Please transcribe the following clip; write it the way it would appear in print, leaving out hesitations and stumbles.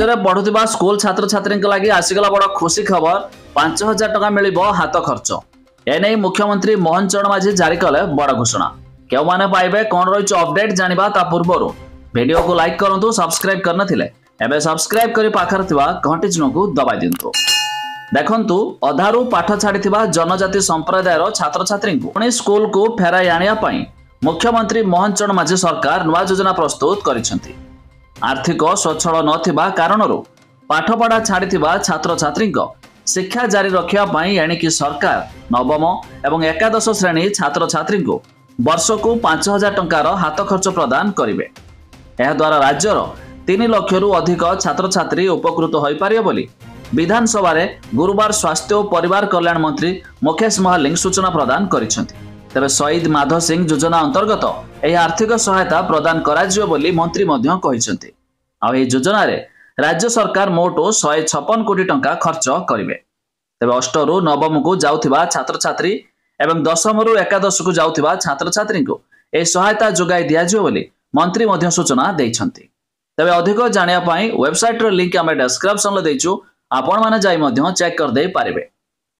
राज्य में पढ़ुवा स्कूल छात्र छात्री लगी आसीगला बड़ खुशी खबर 5,000 टका मिल हाथ खर्च। एने मुख्यमंत्री मोहन चरण माझी जारी कले बड़ घोषणा। क्यों माने पाइबे कौन रही अपडेट जानिबा ता पूर्व वीडियो को लाइक करंतु, सब्सक्राइब करन थिले एबे सब्सक्राइब करी पाखर थिबा घंटी चिन्ह को दबाई दिंतु। देखंतु अधारू पाठ छाड़िथिबा जनजाति संप्रदायर छात्र छात्री को पुणी स्कूल को फेराई आनिया पई मुख्यमंत्री मोहन चरण माझी सरकार नुआ योजना प्रस्तुत करिसेंती। आर्थिक स्वच्छल नथिबा कारणरू पाठपढ़ा छाड़िथिबा छात्र छात्री शिक्षा जारी रखिया पई एणिकी सरकार नवम एवं एकादश श्रेणी छात्र छात्री को वर्ष को 5,000 टंकार हाथ खर्च प्रदान करिवे। एहा द्वारा राज्यर 3 लाख रु अधिक छात्र छात्री उपकृत होई पारियो बोली विधानसभा रे गुरुवार स्वास्थ्य और परिवार कल्याण मंत्री मुकेश महालिंग सूचना प्रदान करिसेंती। तबे शहीद माधव सिंह योजना अंतर्गत यह आर्थिक सहायता प्रदान कराजियो बोली मंत्री मध्य कहिसेंती। आ एही योजना रे राज्य सरकार मोट 156 कोटी टंका खर्च करिवे। तबे 8 रु 9 को जाउथिबा छात्र छात्री एवं 10 रु 11 को जाउथिबा छात्र छात्री को ए सहायता जोगाई दियाजियो बोली मंत्री मध्य सूचना दैछंती। तबे अधिक जानिया पई वेबसाइट रो लिंक आमे डिस्क्रिप्शन रे दैछु, आपण माने जाई मध्य चेक कर दे पारिबे।